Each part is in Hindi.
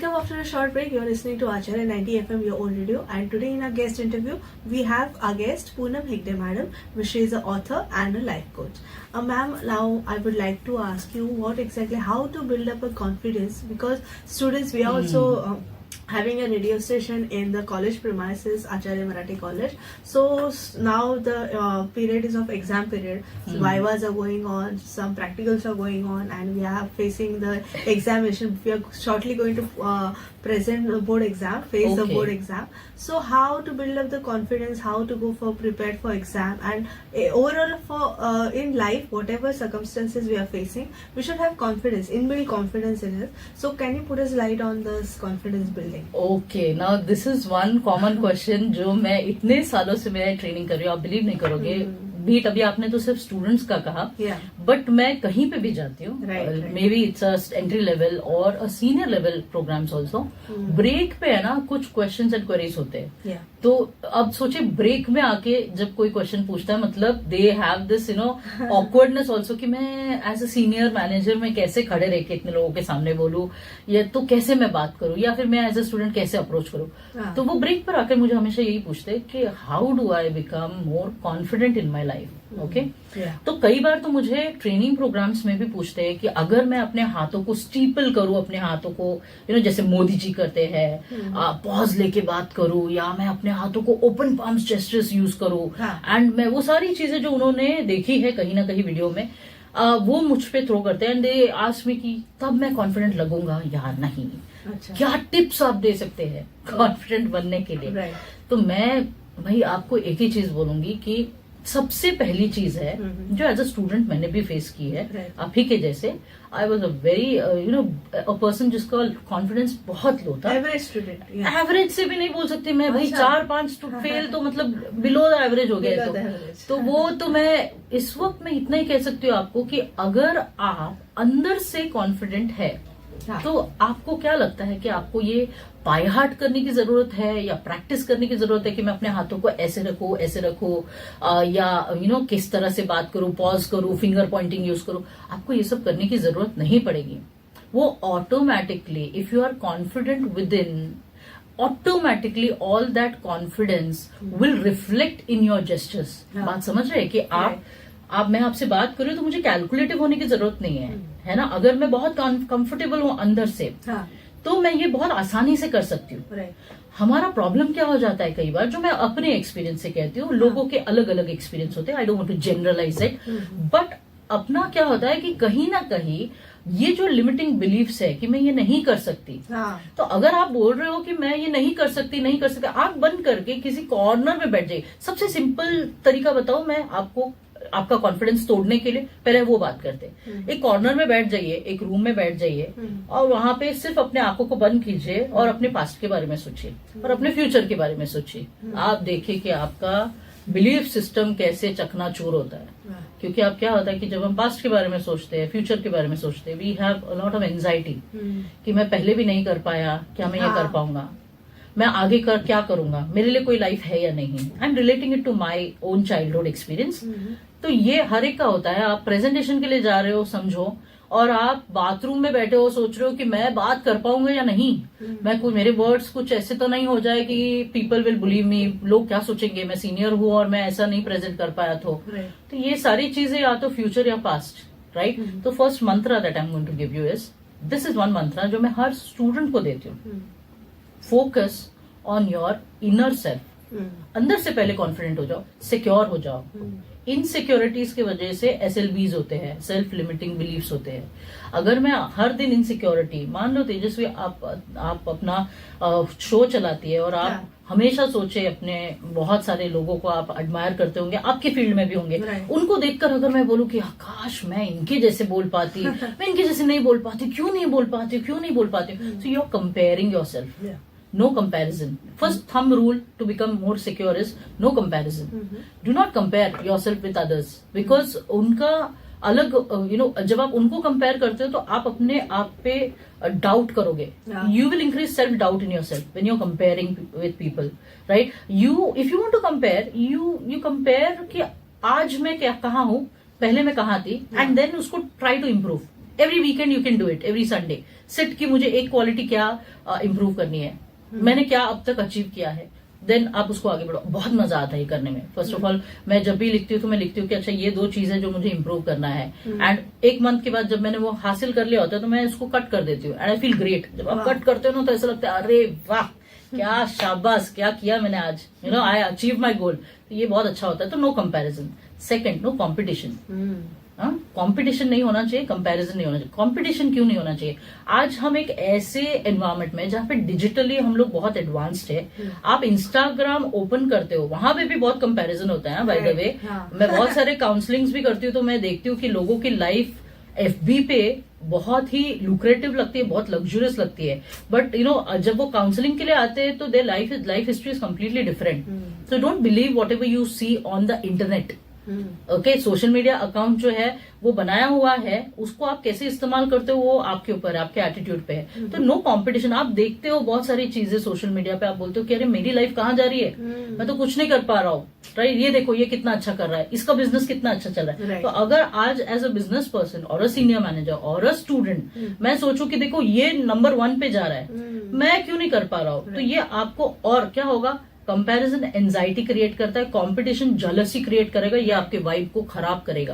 Welcome after a short break. You're listening to Acharya 90 FM, your own radio. And today in our guest interview, we have our guest Poonam Hegde madam, which she is an author and a life coach. Ma'am, now I would like to ask you how to build up a confidence, because students, we are also having a radio station in the college premises, Acharya Marathi College. So now the period is of exam period. So vivas are going on, some practicals are going on, and we are facing the examination. We are shortly going to present the board exam, face the board exam. So how to build up the confidence, how to go for prepared for exam, and overall for in life, whatever circumstances we are facing, we should have confidence, inbuilt confidence in it. So can you put us light on this confidence building? Okay now this is one common question जो मैं इतने सालों से मेरा ट्रेनिंग कर रही हूँ. आप बिलीव नहीं करोगे, बीट अभी आपने तो सिर्फ स्टूडेंट्स का कहा, बट मैं कहीं पे भी जाती हूँ, maybe it's a entry level और senior level programs also. Break पे है ना कुछ क्वेश्चंस एंड क्वेरीज होते हैं. तो अब सोचे ब्रेक में आके जब कोई क्वेश्चन पूछता है, मतलब they have this awkwardness also कि मैं एज अ सीनियर मैनेजर में कैसे खड़े रह के इतने लोगों के सामने बोलूं, या तो कैसे मैं बात करूं, या फिर मैं एज अ स्टूडेंट कैसे अप्रोच करूं. तो वो ब्रेक पर आकर मुझे हमेशा यही पूछते हैं कि how do I become more confident in my life. Okay, तो कई बार तो मुझे ट्रेनिंग प्रोग्राम्स में भी पूछते हैं कि अगर मैं अपने हाथों को स्टीपल करूं, अपने हाथों को जैसे मोदी जी करते हैं, पॉज लेके बात करूं, या मैं अपने हाथों को ओपन पाम्स जेस्चर्स यूज करूं, एंड मैं वो सारी चीजें जो उन्होंने देखी है कहीं ना कहीं वीडियो में, वो मुझ पे थ्रो करते हैं. एंड दे आस्क मी कि तब मैं कॉन्फिडेंट लगूंगा या नहीं. अच्छा. क्या टिप्स आप दे सकते हैं कॉन्फिडेंट बनने के लिए? तो मैं भाई आपको एक ही चीज बोलूंगी कि सबसे पहली चीज है जो एज अ स्टूडेंट मैंने भी फेस की है, आप ही के जैसे. I was a very a person जिसका कॉन्फिडेंस बहुत लो था. एवरेज स्टूडेंट, एवरेज से भी नहीं बोल सकती मैं भाई, 4-5 फेल तो मतलब बिलो द एवरेज हो गया. तो वो तो मैं इस वक्त मैं इतना ही कह सकती हूँ आपको कि अगर आप अंदर से कॉन्फिडेंट है तो आपको क्या लगता है कि आपको ये बाय हार्ट करने की जरूरत है या प्रैक्टिस करने की जरूरत है कि मैं अपने हाथों को ऐसे रखूं, या किस तरह से बात करूं, पॉज करूं, फिंगर पॉइंटिंग यूज करूं. आपको ये सब करने की जरूरत नहीं पड़ेगी. वो automatically, if you are confident within, automatically all that confidence will reflect in your gestures. बात समझ रहे हैं कि आप मैं आपसे बात करूं तो मुझे कैलकुलेटिव होने की जरूरत नहीं है ना. अगर मैं बहुत कंफर्टेबल हूं अंदर से, तो मैं ये बहुत आसानी से कर सकती हूँ. हमारा प्रॉब्लम क्या हो जाता है कई बार, जो मैं अपने एक्सपीरियंस से कहती हूँ, लोगों के अलग अलग एक्सपीरियंस होते हैं, I don't want to generalise it, but अपना क्या होता है कि कहीं ना कहीं ये जो लिमिटिंग बिलीफ्स है कि मैं ये नहीं कर सकती, तो अगर आप बोल रहे हो कि मैं ये नहीं कर सकती, आंख बंद करके किसी कॉर्नर में बैठ जाइए. सबसे सिंपल तरीका बताओ मैं आपको आपका कॉन्फिडेंस तोड़ने के लिए, पहले वो बात करते हैं. एक कॉर्नर में बैठ जाइए, एक रूम में बैठ जाइए, और वहां पे सिर्फ अपने आंखों को बंद कीजिए और अपने पास्ट के बारे में सोचिए और अपने फ्यूचर के बारे में सोचिए. आप देखिए कि आपका बिलीफ सिस्टम कैसे चकनाचूर होता है. क्योंकि आप क्या होता है कि जब हम पास्ट के बारे में सोचते हैं, फ्यूचर के बारे में सोचते हैं, we have a lot of anxiety कि मैं पहले भी नहीं कर पाया, क्या मैं ये कर पाऊंगा, मैं आगे क्या करूंगा, मेरे लिए कोई लाइफ है या नहीं. I am relating it to my own childhood experience. तो ये हर एक का होता है. आप प्रेजेंटेशन के लिए जा रहे हो समझो, और आप बाथरूम में बैठे हो, सोच रहे हो कि मैं बात कर पाऊंगा या नहीं, मैं मेरे वर्ड्स कुछ ऐसे तो नहीं हो जाए कि पीपल विल बिलीव मी, लोग क्या सोचेंगे, मैं सीनियर हूं और मैं ऐसा नहीं प्रेजेंट कर पाया. तो ये सारी चीजें या तो फ्यूचर या पास्ट, राइट. तो first mantra that I am going to give you is, this is one mantra जो मैं हर स्टूडेंट को देती हूँ. Focus on your inner self. अंदर से पहले कॉन्फिडेंट हो जाओ, सिक्योर हो जाओ. इनसिक्योरिटीज की वजह से SLBs होते हैं, सेल्फ लिमिटिंग बिलीफ्स होते हैं. अगर मैं हर दिन इनसिक्योरिटी, मान लो तेजस्वी आप अपना शो चलाती है और आप हमेशा सोचे अपने बहुत सारे लोगों को आप एडमायर करते होंगे, आपके फील्ड में भी होंगे, उनको देखकर अगर मैं बोलूं कि काश मैं इनके जैसे बोल पाती, मैं इनके जैसे नहीं बोल पाती, क्यों नहीं बोल पाती. So you are comparing yourself. No comparison. First thumb rule to become more secure is no comparison. Do not compare yourself with others, because उनका अलग जब आप उनको कंपेयर करते हो तो आप अपने आप पे डाउट करोगे. You will increase self doubt in yourself when you're comparing with people, right? If you want to compare, you compare कि आज मैं क्या कहाँ हूँ, पहले मैं कहाँ थी, and then उसको try to improve. Every weekend you can do it, every Sunday sit की मुझे एक क्वालिटी क्या इंप्रूव करनी है, मैंने क्या अब तक अचीव किया है, देन आप उसको आगे बढ़ो। बहुत मजा आता है ये करने में। फर्स्ट ऑफ ऑल मैं जब भी लिखती हूँ तो मैं लिखती हूँ कि अच्छा ये 2 चीजें जो मुझे इंप्रूव करना है, एंड 1 मंथ के बाद जब मैंने वो हासिल कर लिया होता है तो मैं उसको कट कर देती हूँ, एंड आई फील ग्रेट। जब आप कट करते हो ना तो ऐसा लगता है अरे वाह क्या शाबाश, क्या किया मैंने आज, you know I achieve my goal. तो ये बहुत अच्छा होता है। तो no comparison. Second, no competition. Competition नहीं होना चाहिए, कंपैरिजन नहीं होना चाहिए। कंपटीशन क्यों नहीं होना चाहिए? आज हम एक ऐसे एनवायरमेंट में जहाँ पे डिजिटली हम लोग बहुत एडवांस्ड है। आप इंस्टाग्राम ओपन करते हो, वहां पे भी बहुत कंपैरिजन होता है बाय द वे। मैं बहुत सारे काउंसलिंग्स भी करती हूँ तो मैं देखती हूँ कि लोगों की लाइफ FB पे बहुत ही लुक्रेटिव लगती है, बहुत लग्जूरियस लगती है, बट यू नो जब वो काउंसलिंग के लिए आते हैं तो their life history is completely different. So don't believe whatever you see on the internet. Okay, social media account जो है वो बनाया हुआ है, उसको आप कैसे इस्तेमाल करते हो वो आपके ऊपर है, आपके एटीट्यूड पे है। तो नो कंपटीशन। आप देखते हो बहुत सारी चीजें सोशल मीडिया पे, आप बोलते हो कि अरे मेरी लाइफ कहाँ जा रही है, मैं तो कुछ नहीं कर पा रहा हूँ, राइट? ये देखो ये कितना अच्छा कर रहा है, इसका बिजनेस कितना अच्छा चल रहा है। तो अगर आज एज अ बिजनेस पर्सन और अ सीनियर मैनेजर और अ स्टूडेंट मैं सोचूं कि देखो ये नंबर 1 पे जा रहा है, मैं क्यों नहीं कर पा रहा हूँ, तो ये आपको और क्या होगा, कंपैरिजन एंजाइटी क्रिएट करता है, कंपटीशन जेलसी क्रिएट करेगा, ये आपके वाइब को खराब करेगा।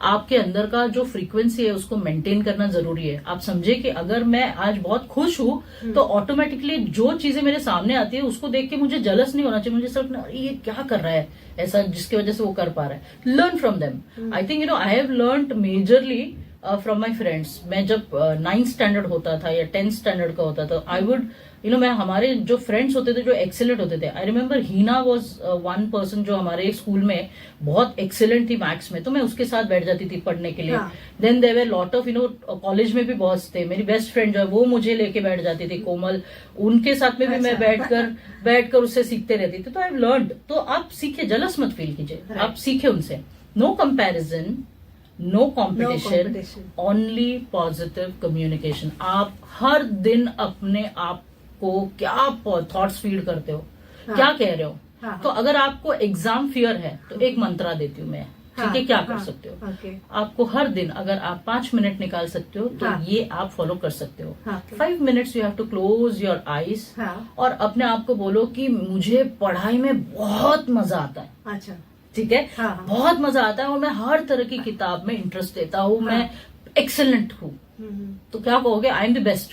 आपके अंदर का जो फ्रीक्वेंसी है उसको मेंटेन करना जरूरी है। आप समझे कि अगर मैं आज बहुत खुश हूं तो ऑटोमेटिकली जो चीजें मेरे सामने आती है उसको देख के मुझे जेलस नहीं होना चाहिए, मुझे सिर्फ ये क्या कर रहा है ऐसा जिसकी वजह से वो कर पा रहा है। Learn from them. I think you know I have learned majorly from my friends. मैं जब 9th स्टैंडर्ड होता था या 10th स्टैंडर्ड का होता था, आई वुड यू नो मैं हमारे जो फ्रेंड्स होते थे जो एक्सेलेंट होते थे, I remember Heena was 1 person जो हमारे स्कूल में बहुत एक्सेलेंट थी मैथ्स में, तो मैं उसके साथ बैठ जाती थी पढ़ने के लिए। Then there were lot of you know college में भी बहुत थे, मेरी बेस्ट फ्रेंड जो है वो मुझे लेके बैठ जाती थी, कोमल, उनके साथ में भी मैं बैठकर उससे सीखते रहती थी। तो आई लर्न। तो आप सीखे, जलस मत फील कीजिए, आप सीखे उनसे। No comparison, no competition, only positive communication. आप हर दिन अपने आप को क्या थॉट्स फीड करते हो, क्या कह रहे हो। तो अगर आपको एग्जाम फियर है तो एक मंत्रा देती हूँ मैं, ठीक है? क्या कर सकते हो, आपको हर दिन अगर आप 5 मिनट निकाल सकते हो तो ये आप फॉलो कर सकते हो। 5 minutes you have to close your eyes और अपने आप को बोलो कि मुझे पढ़ाई में बहुत मजा आता है। अच्छा, ठीक है? बहुत मजा आता है और मैं हर तरह की किताब में इंटरेस्ट लेता हूँ, मैं एक्सेलेंट हूँ। तो क्या कहोगे? आई एम द बेस्ट,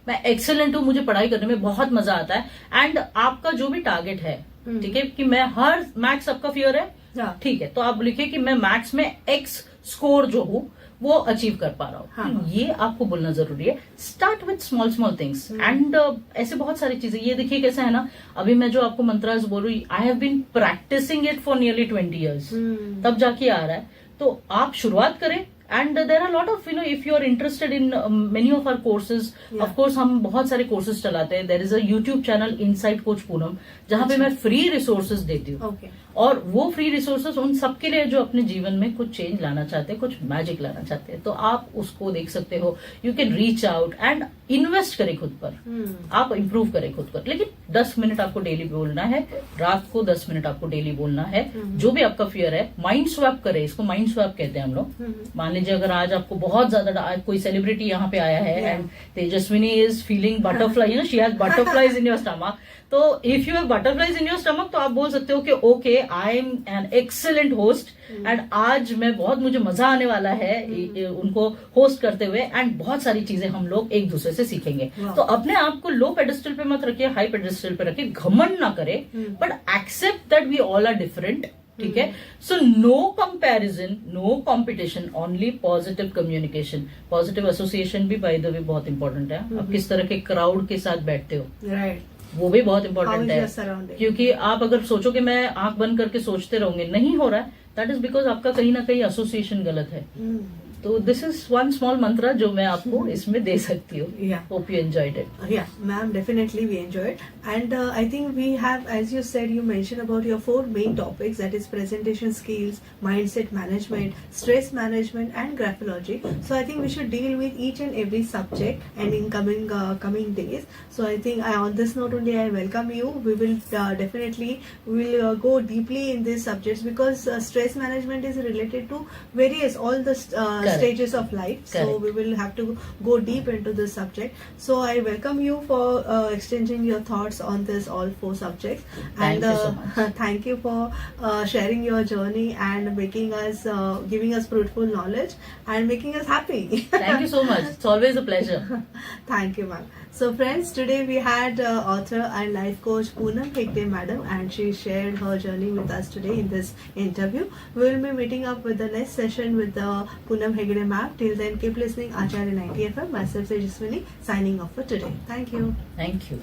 मैं एक्सेलेंट हूँ, मुझे पढ़ाई करने में बहुत मजा आता है। एंड आपका जो भी टारगेट है, ठीक है, कि मैं हर मैथ्स आपका फियर है, ठीक है, तो आप लिखिए कि मैं मैथ्स में X स्कोर जो हूँ वो अचीव कर पा रहा हूँ। तो ये आपको बोलना जरूरी है। Start with small things and ऐसे बहुत सारी चीजें। ये देखिए कैसा है ना, अभी मैं जो आपको मंत्रास बोल रही हूँ, I have been practising it for nearly 20 years, तब जाके आ रहा है। तो आप शुरुआत करें। And there are a lot of, you know, if you are interested in many of our courses, of course हम बहुत सारे courses चलाते हैं। There is a YouTube channel Inside Coach Poonam जहाँ पे मैं free resources देती हूँ। और वो फ्री रिसोर्सेज उन सबके लिए जो अपने जीवन में कुछ चेंज लाना चाहते हैं, कुछ मैजिक लाना चाहते हैं, तो आप उसको देख सकते हो। You can reach out and invest करें खुद पर, आप इंप्रूव करें खुद पर। लेकिन 10 मिनट आपको डेली बोलना है, रात को 10 मिनट आपको डेली बोलना है। जो भी आपका फियर है, माइंड स्वैप करें, इसको माइंड स्वैप कहते हैं हम लोग। मान लीजिए अगर आज आपको बहुत ज्यादा, आज कोई सेलिब्रिटी यहाँ पे आया है and Tejaswini is feeling butterfly, you know she has butterflies in your stomach, तो if you have butterflies in your stomach तो आप बोल सकते हो कि okay I am an excellent host and आज मैं बहुत, मुझे मजा आने वाला है उनको होस्ट करते हुए एंड बहुत सारी चीजें हम लोग एक दूसरे से सीखेंगे। तो अपने आप को लो पेडेस्टल पे मत रखिए, हाई पेडेस्टल पे रखिए, घमंड ना करे, but accept that we all are different, ठीक है? So no comparison, no competition, only positive communication. Positive association भी बाय द वे बहुत इंपॉर्टेंट है। आप किस तरह के क्राउड के साथ बैठते हो, राइट, वो भी बहुत इंपॉर्टेंट है। क्योंकि आप अगर सोचो कि मैं आंख बंद करके सोचते रहूंगे, नहीं हो रहा है, दैट इज बिकॉज आपका कहीं ना कहीं एसोसिएशन गलत है। तो दिस इज वन स्मॉल मंत्र जो मैं आपको इसमें दे सकती हूँ। Hope you enjoyed it. Yeah, ma'am, definitely we enjoyed. And I think we have, as you said, you mentioned about your 4 main topics, that is presentation skills, mindset management, stress management, and graphology. So I think we should deal with each and every subject and in coming days. So I think on this note only I welcome you. We will definitely go deeply in these subjects because stress management is related to various all the stages of life. So Correct. we will have to go deep into this subject. So I welcome you for exchanging your thoughts on this all 4 subjects. Thank And you so much. thank you for sharing your journey and making us, giving us fruitful knowledge and making us happy. Thank you so much. It's always a pleasure. Thank you, ma'am. So, friends, today we had author and life coach Poonam Hegde, madam, and she shared her journey with us today in this interview. We will be meeting up with the next session with Poonam Hegde, ma'am. Till then, keep listening. Acharya 90 FM. Myself, Tejaswini, signing off for today. Thank you. Thank you.